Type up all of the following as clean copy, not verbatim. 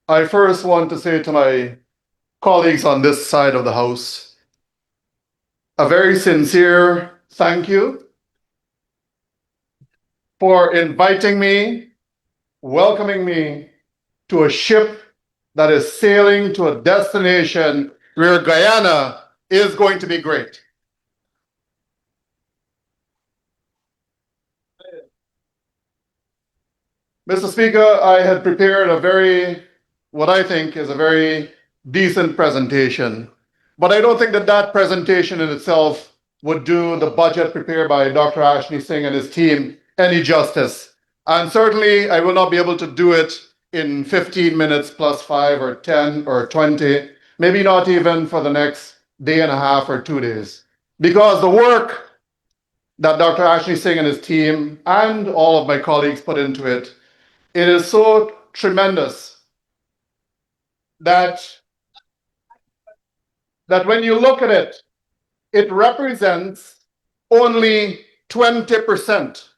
I first want to say to my colleagues on this side of the House, a very sincere thank you for inviting me, welcoming me to a ship that is sailing to a destination where Guyana is going to be great. Mr. Speaker, I had prepared what I think is a very decent presentation, but I don't think that presentation in itself would do the budget prepared by Dr. Ashley Singh and his team any justice. And certainly I will not be able to do it in 15 minutes plus 5 or 10 or 20, maybe not even for the next day and a half or 2 days. Because the work that Dr. Ashley Singh and his team and all of my colleagues put into it, it is so tremendous that when you look at it, it represents only 20%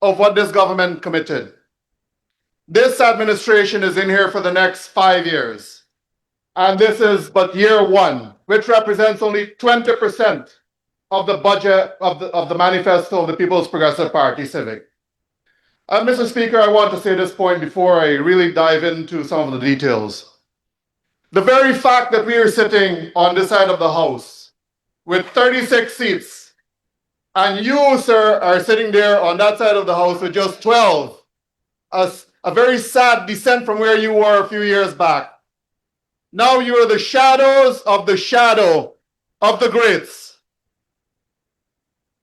of what this government committed. This administration is in here for the next 5 years, and this is but year one, which represents only 20% of the budget of the manifesto of the People's Progressive Party Civic. Mr. Speaker, I want to say this point before I really dive into some of the details. The very fact that we are sitting on this side of the House with 36 seats, and you, sir, are sitting there on that side of the House with just 12, a very sad descent from where you were a few years back. Now you are the shadows of the shadow of the greats.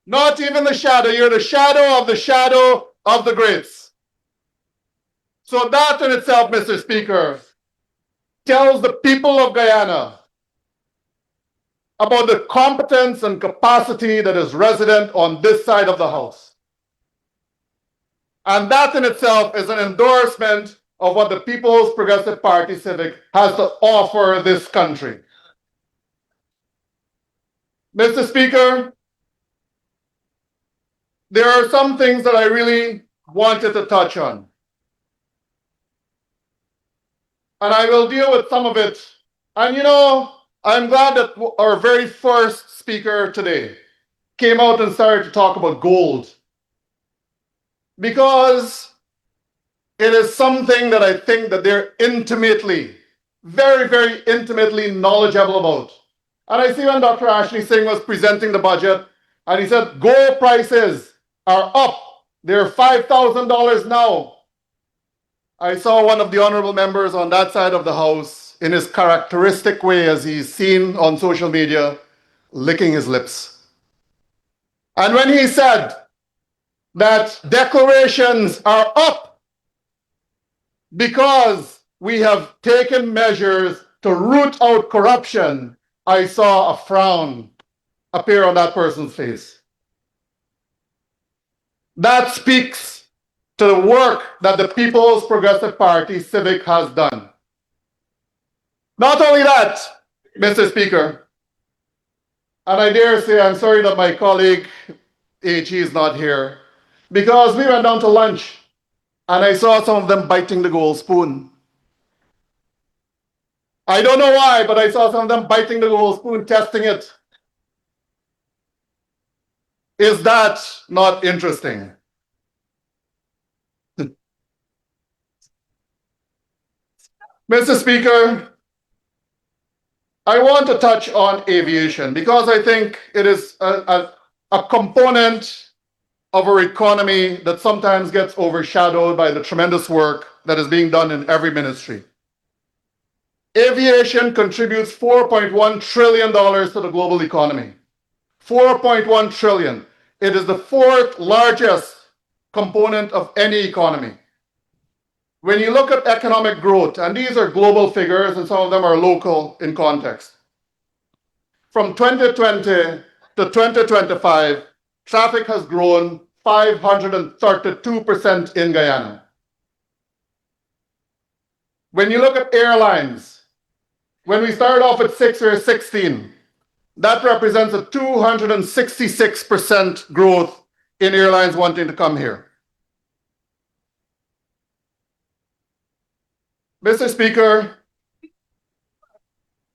Not even the shadow, you're the shadow of the greats. So that in itself, Mr. Speaker, tells the people of Guyana about the competence and capacity that is resident on this side of the House. And that in itself is an endorsement of what the People's Progressive Party Civic has to offer this country. Mr. Speaker, there are some things that I really wanted to touch on. And I will deal with some of it. And you know, I'm glad that our very first speaker today came out and started to talk about gold, because it is something that I think that they're intimately, very, very intimately knowledgeable about. And I see when Dr. Ashley Singh was presenting the budget, and he said gold prices are up. They're $5,000 now. I saw one of the honorable members on that side of the House, in his characteristic way as he's seen on social media, licking his lips. And when he said that declarations are up because we have taken measures to root out corruption, I saw a frown appear on that person's face. That speaks to the work that the People's Progressive Party Civic has done. Not only that, Mr. Speaker, and I dare say, I'm sorry that my colleague AG is not here, because we went down to lunch and I saw some of them biting the gold spoon. I don't know why, but I saw some of them biting the gold spoon, testing it. Is that not interesting? Mr. Speaker, I want to touch on aviation because I think it is a component of our economy that sometimes gets overshadowed by the tremendous work that is being done in every ministry. Aviation contributes $4.1 trillion to the global economy. 4.1 trillion. It is the fourth largest component of any economy. When you look at economic growth, and these are global figures and some of them are local in context, from 2020 to 2025, traffic has grown 532% in Guyana. When you look at airlines, when we started off at 6 or 16, that represents a 266% growth in airlines wanting to come here. Mr. Speaker,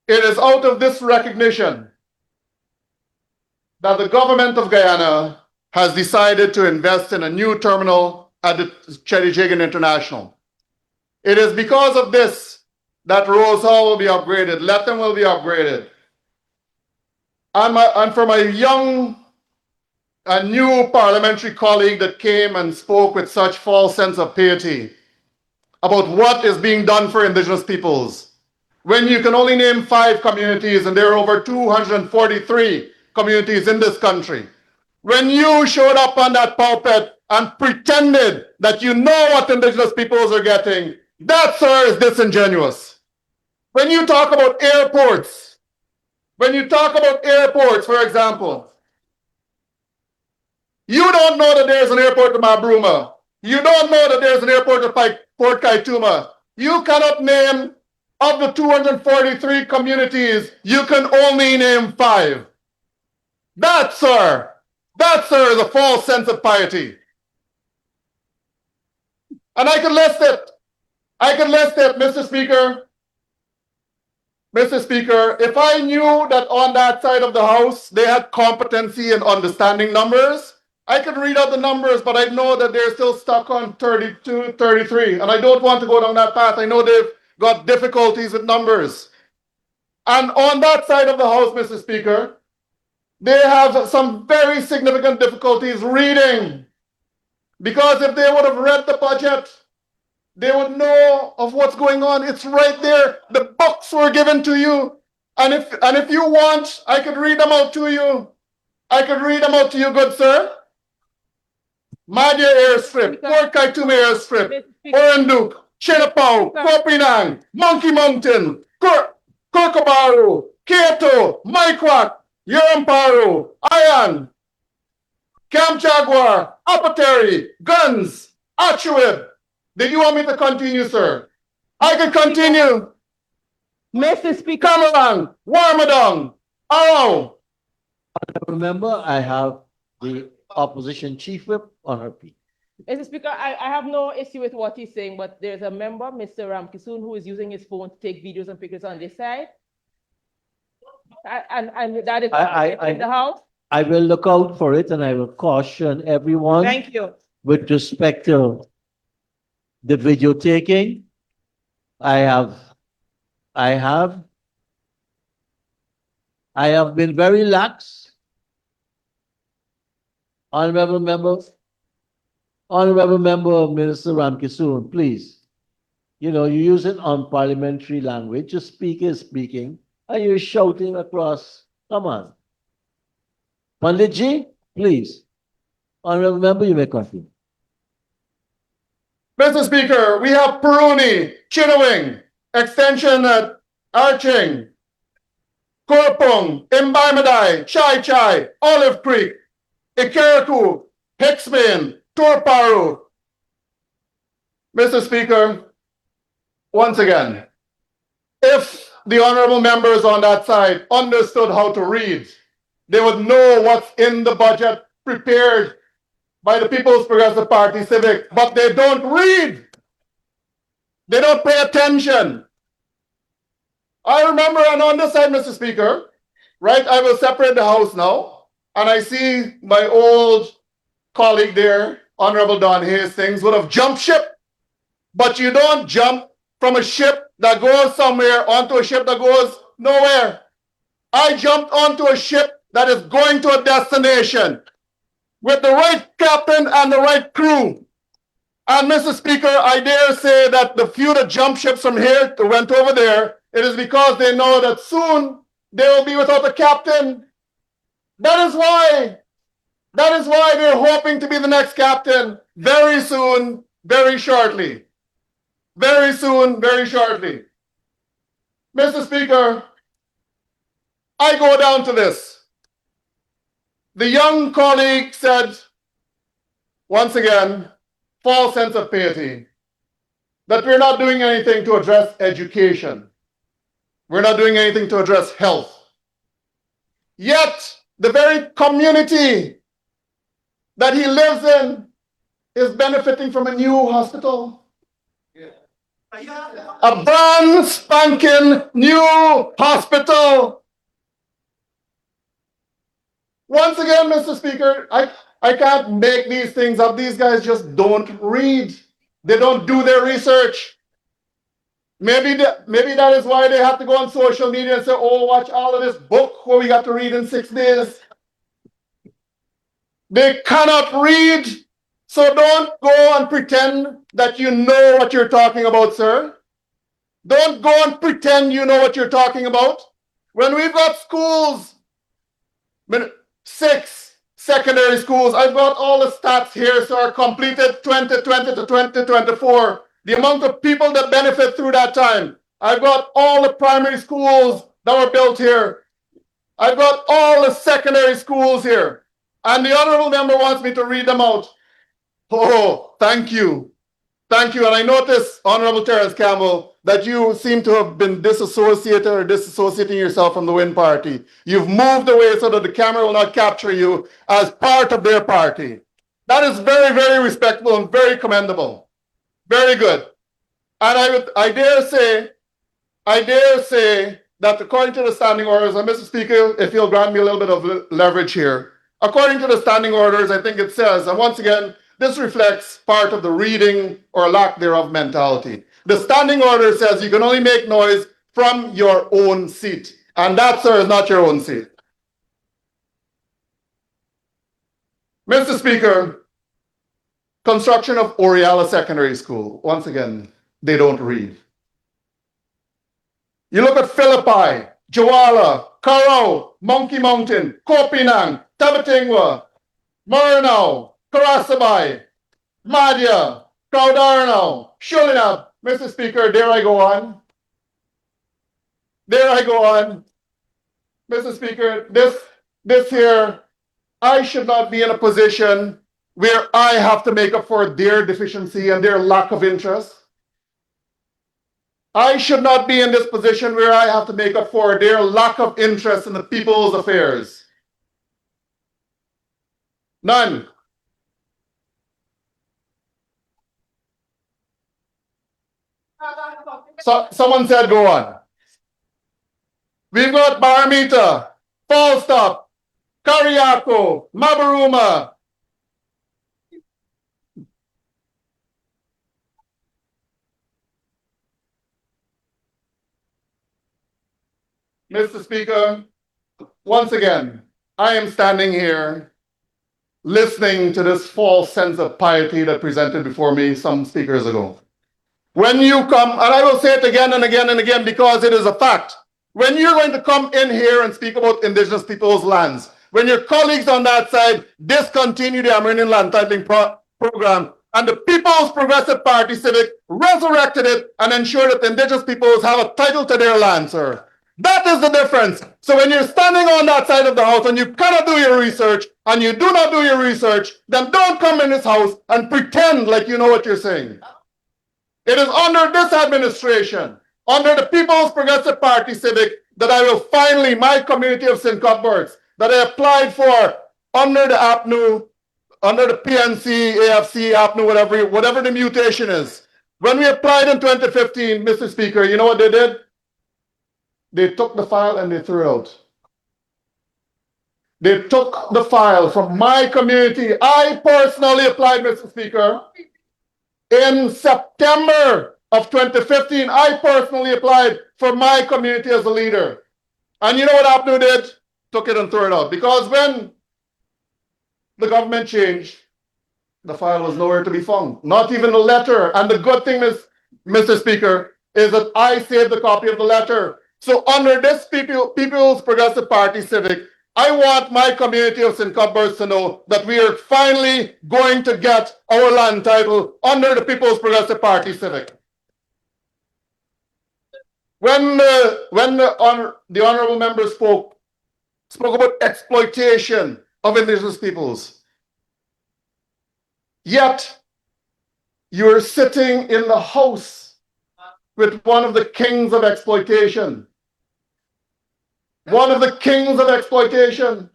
it is out of this recognition that the government of Guyana has decided to invest in a new terminal at the 𝐁𝐔𝐃𝐄𝐁 International. It is because of this that Rose Hall will be upgraded, Lethem will be upgraded. And for my young and new parliamentary colleague that came and spoke with such false sense of piety about what is being done for Indigenous peoples, when you can only name 5 communities and there are over 243 communities in this country. When you showed up on that pulpit and pretended that you know what Indigenous peoples are getting, that, sir, is disingenuous. When you talk about airports, for example, you don't know that there's an airport in Mabruma. You don't know that there's an airport at Port Kaituma. You cannot name, of the 243 communities, you can only name 5. That, sir, is a false sense of piety. And I could list it. Mr. Speaker. Mr. Speaker, if I knew that on that side of the House they had competency in understanding numbers, I could read out the numbers, but I know that they're still stuck on 32, 33, and I don't want to go down that path. I know they've got difficulties with numbers. And on that side of the House, Mr. Speaker, they have some very significant difficulties reading. Because if they would have read the budget, they would know of what's going on. It's right there. The books were given to you. And if you want, I could read them out to you. Good sir. Madia Airstrip, Port Kaituma Airstrip, Oranduk, Chenapau, Kopinang, Monkey Mountain, Korkobaru, Keto, Maikwak, Yeramparo, Ayan, Camp Jaguar, Apateri, Guns, Achuib. Did you want me to continue, sir? I could continue. Mr. Speaker. Camarang, Warmadong, Arrow. Remember, I have the opposition chief whip on her feet. Mr. Speaker, I have no issue with what he's saying, but there's a member, Mr. Ramkisoon, who is using his phone to take videos and pictures on this side. And that is in the House. I will look out for it and I will caution everyone Thank you. with respect to the video taking. I have been very lax. Honorable member, Minister Ramkisoon, please. You know, you use it on parliamentary language. Your speaker is speaking and you're shouting across. Come on. Panditji, please. Honorable member, you may continue. Mr. Speaker, we have Peruni, Chinawing, extension at Arching, Korpung, Imbaimadai, Chai Chai, Olive Creek, Ikeraku, Hicksman, Torparu. Mr. Speaker, once again, if the honorable members on that side understood how to read, they would know what's in the budget prepared by the People's Progressive Party Civic, but they don't read. They don't pay attention. I remember, and on this side, Mr. Speaker, right, I will separate the House now, and I see my old colleague there, Honorable Don Hastings, would have jumped ship, but you don't jump from a ship that goes somewhere onto a ship that goes nowhere. I jumped onto a ship that is going to a destination with the right captain and the right crew. And Mr. Speaker, I dare say that the few that jumped ships from here to went over there, it is because they know that soon they will be without a captain. That is why they're hoping to be the next captain very soon, very shortly. Very soon, very shortly. Mr. Speaker, I go down to this. The young colleague said, once again, false sense of piety, that we're not doing anything to address education. We're not doing anything to address health. Yet, the very community that he lives in is benefiting from a new hospital. A brand spanking new hospital. Once again, Mr. Speaker, I can't make these things up. These guys just don't read. They don't do their research. Maybe that is why they have to go on social media and say, oh, watch all of this book what we got to read in 6 days. They cannot read. So don't go and pretend that you know what you're talking about, sir. Don't go and pretend you know what you're talking about. When we've got schools, 6 secondary schools, I've got all the stats here, sir, completed 2020 to 2024. The amount of people that benefit through that time. I've got all the primary schools that were built here. I've got all the secondary schools here. And the honorable member wants me to read them out. Oh, thank you. Thank you. And I notice, Honorable Terence Campbell, that you seem to have been disassociated or disassociating yourself from the Win Party. You've moved away so that the camera will not capture you as part of their party. That is very, very respectable and very commendable. Very good. And I dare say that according to the standing orders, and Mr. Speaker, if you'll grant me a little bit of leverage here, according to the standing orders, I think it says, and once again, this reflects part of the reading or lack thereof mentality. The standing order says you can only make noise from your own seat. And that, sir, is not your own seat. Mr. Speaker, construction of Oriala Secondary School. Once again, they don't read. You look at Philippi, Jawala, Carao, Monkey Mountain, Kopinang, Tabatingwa, Maranao, Karasabay, Madhya, Kaudarno, Shulinab. Mr. Speaker, dare I go on? Dare I go on? Mr. Speaker, this here, I should not be in a position where I have to make up for their deficiency and their lack of interest. I should not be in this position where I have to make up for their lack of interest in the people's affairs. None. So, someone said go on. We've got Baramita, Falstop, Kariako, Mabaruma. Mr. Speaker, once again, I am standing here listening to this false sense of piety that presented before me some speakers ago. When you come, and I will say it again and again and again because it is a fact, when you're going to come in here and speak about Indigenous people's lands, when your colleagues on that side discontinue the Amerindian Land Titling Program, and the People's Progressive Party Civic resurrected it and ensured that Indigenous peoples have a title to their land, sir. That is the difference. So when you're standing on that side of the house and you cannot do your research, and you do not do your research, then don't come in this house and pretend like you know what you're saying. It is under this administration, under the People's Progressive Party Civic, that I will finally, my community of 𝐁𝐔𝐃𝐆𝐄, that I applied for under the APNU, under the PNC, AFC, APNU, whatever the mutation is. When we applied in 2015, Mr. Speaker, you know what they did? They took the file and they threw it out. They took the file from my community. I personally applied, Mr. Speaker. In September of 2015, I personally applied for my community as a leader. And you know what APNU did? Took it and threw it out. Because when the government changed, the file was nowhere to be found. Not even the letter. And the good thing is, Mr. Speaker, is that I saved a copy of the letter. So under this People's Progressive Party Civic, I want my community of 𝐁𝐔𝐃𝐆𝐄 to know that we are finally going to get our land title under the People's Progressive Party Civic. When the honorable member spoke about exploitation of Indigenous peoples, yet you're sitting in the house with one of the kings of exploitation. One of the kings of exploitation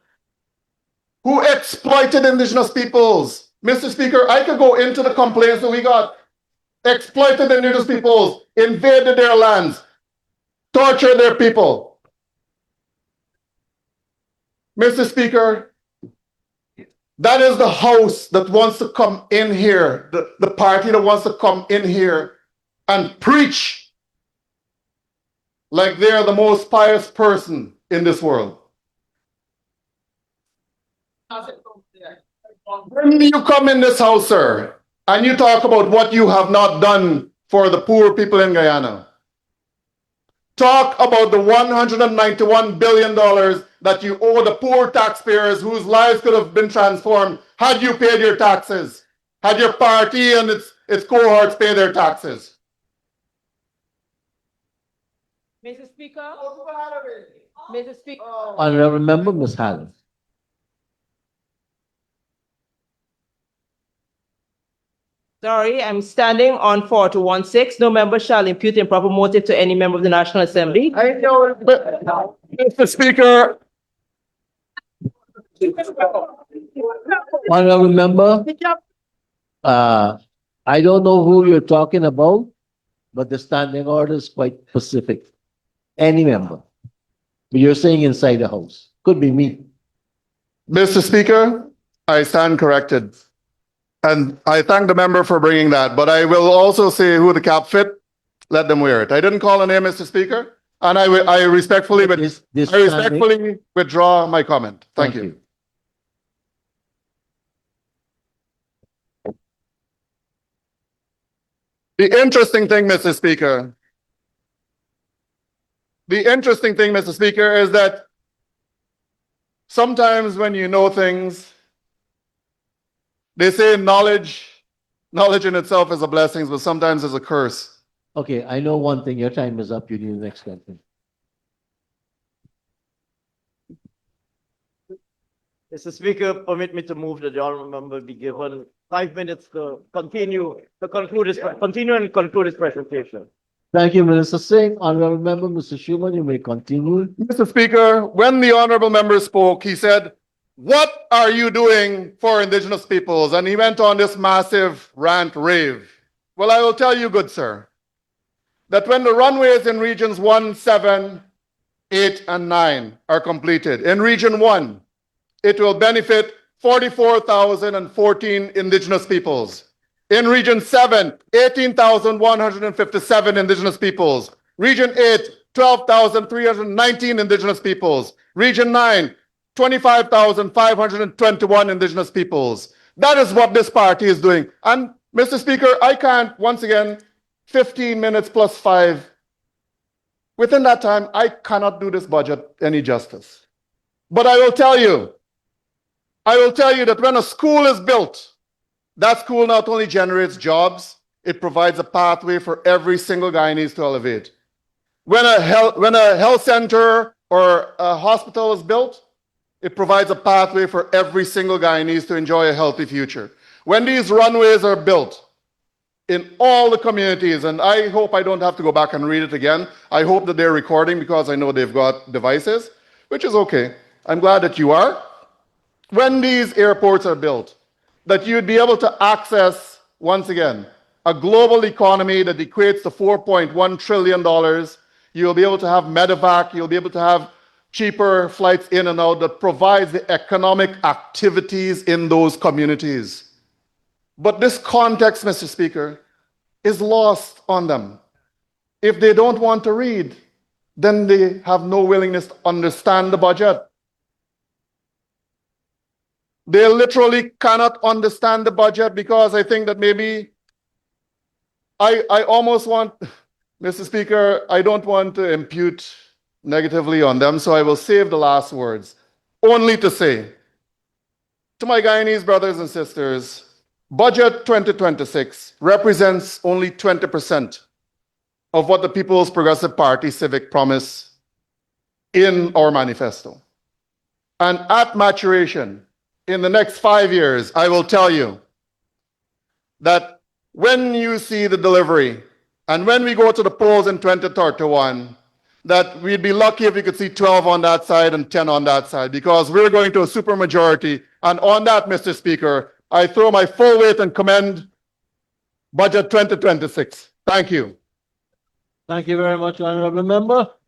who exploited Indigenous peoples. Mr. Speaker, I could go into the complaints that we got. exploited the indigenous peoples, invaded their lands, tortured their people. Mr. Speaker, that is the house that wants to come in here, the party that wants to come in here and preach like they're the most pious person in this world. When you come in this house, sir, and you talk about what you have not done for the poor people in Guyana, talk about the $191 billion that you owe the poor taxpayers whose lives could have been transformed had you paid your taxes, had your party and its cohorts pay their taxes. Mr. Speaker. Mr. Speaker. Honorable Member, Ms. Hallen. Sorry, I'm standing on 4216. No member shall impute improper motive to any member of the National Assembly. I know, but Mr. Speaker. Honorable Member, I don't know who you're talking about, but the standing order is quite specific. Any member. But you're saying inside the house. Could be me. Mr. Speaker, I stand corrected. And I thank the member for bringing that, but I will also say who the cap fit, let them wear it. I didn't call a name, Mr. Speaker, and I respectfully withdraw my comment. Thank you. The interesting thing, Mr. Speaker, is that sometimes when you know things, they say knowledge in itself is a blessing, but sometimes it's a curse. Okay, I know one thing. Your time is up. You need the next question. Mr. Speaker, permit me to move that the honourable member be given 5 minutes to continue and conclude his presentation. Thank you, Minister Singh. Honorable Member, Mr. Shuman, you may continue. Mr. Speaker, when the honorable member spoke, he said, "What are you doing for indigenous peoples?" And he went on this massive rant rave. Well, I will tell you, good sir, that when the runways in regions 1, 7, 8, and 9 are completed, in region 1, it will benefit 44,014 indigenous peoples. In region 7, 18,157 indigenous peoples. Region 8, 12,319 indigenous peoples. Region 9, 25,521 indigenous peoples. That is what this party is doing. And Mr. Speaker, I can't, once again, 15 minutes plus 5. Within that time, I cannot do this budget any justice. But I will tell you that when a school is built, that school not only generates jobs, it provides a pathway for every single Guyanese to elevate. When a health center or a hospital is built, it provides a pathway for every single Guyanese to enjoy a healthy future. When these runways are built in all the communities, and I hope I don't have to go back and read it again. I hope that they're recording because I know they've got devices, which is okay. I'm glad that you are. When these airports are built, that you'd be able to access, once again, a global economy that equates to $4.1 trillion. You'll be able to have medevac, you'll be able to have cheaper flights in and out that provides the economic activities in those communities. But this context, Mr. Speaker, is lost on them. If they don't want to read, then they have no willingness to understand the budget. They literally cannot understand the budget because I think that maybe I almost want, Mr. Speaker, I don't want to impute negatively on them, so I will save the last words. Only to say, to my Guyanese brothers and sisters, Budget 2026 represents only 20% of what the People's Progressive Party civic promise in our manifesto. And at maturation, in the next 5 years, I will tell you that when you see the delivery and when we go to the polls in 2031, that we'd be lucky if we could see 12 on that side and 10 on that side, because we're going to a supermajority. And on that, Mr. Speaker, I throw my full weight and commend Budget 2026. Thank you. Thank you very much, honorable member.